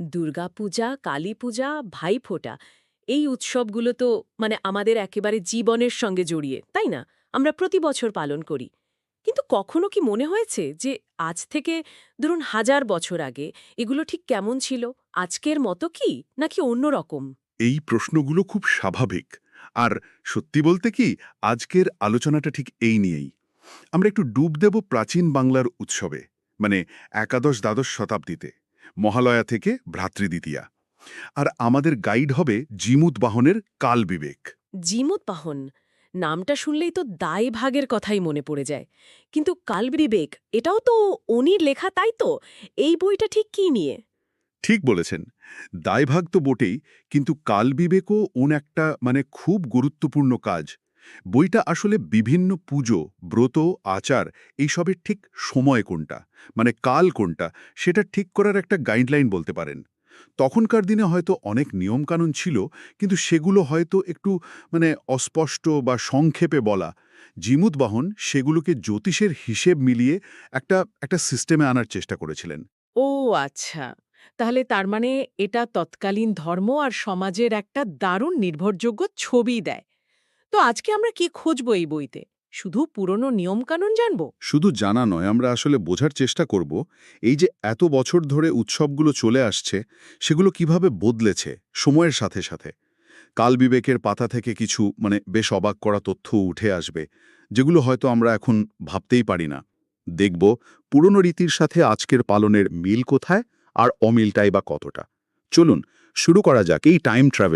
দুর্গাপূজা, কালীপূজা, ভাইফোঁটা এই উৎসবগুলো তো আমাদের একেবারে জীবনের সঙ্গে জড়িয়ে, তাই না? আমরা প্রতি বছর পালন করি। কিন্তু কখনো কি মনে হয়েছে যে আজ থেকে ধরুন হাজার বছর আগে এগুলো ঠিক কেমন ছিল? আজকের মতো কি নাকি অন্যরকম? এই প্রশ্নগুলো খুব স্বাভাবিক। আর সত্যি বলতে কি, আজকের আলোচনাটা ঠিক এই নিয়েই। আমরা একটু ডুব দেব প্রাচীন বাংলার উৎসবে, মানে একাদশ-দ্বাদশ শতাব্দীতে, মহালয়া থেকে ভ্রাতৃদ্বিতীয়া। আর আমাদের গাইড হবে জিমুত বাহনের কালবিবেক। জীমোৎপাহন নামটা শুনলেই তো দায়ভাগের কথাই মনে পড়ে যায়। কিন্তু কালবিবেক এটাও তো উনির লেখা, তাই তো? এই বইটা ঠিক কি নিয়ে? ঠিক বলেছেন। দায়ভাগ তো বটেই, কিন্তু কালবিবেকও একটা খুব গুরুত্বপূর্ণ কাজ। বইটা আসলে বিভিন্ন পুজো, ব্রত, আচার এইসবের ঠিক সময় কোনটা, কাল কোনটা, সেটা ঠিক করার একটা গাইডলাইন বলতে পারেন। তখনকার দিনে হয়তো অনেক নিয়মকানুন ছিল, কিন্তু সেগুলো হয়তো একটু অস্পষ্ট বা সংক্ষেপে বলা। জিমুতবাহন সেগুলোকে জ্যোতিষের হিসেব মিলিয়ে একটা একটা সিস্টেমে আনার চেষ্টা করেছিলেন। ও আচ্ছা। তাহলে তার মানে এটা তৎকালীন ধর্ম আর সমাজের একটা দারুণ নির্ভরযোগ্য ছবি দেয়। তো আজকে আমরা কি খুঁজবো এই বইতে? শুধু পুরনো নিয়মকানুন জানবো? শুধু জানা নয়, আমরা আসলে বোঝার চেষ্টা করব এই যে এত বছর ধরে উৎসবগুলো চলে আসছে, সেগুলো কিভাবে বদলেছে সময়ের সাথে সাথে। কালবিবেকের পাতা থেকে কিছু বেশ অবাক করা তথ্য উঠে আসবে, যেগুলো হয়তো আমরা এখন ভাবতেই পারি না। দেখব পুরনো রীতির সাথে আজকের পালনের মিল কোথায়, আর অমিলটাই বা কতটা। চলুন শুরু করা যাক এই টাইম ট্রাভেল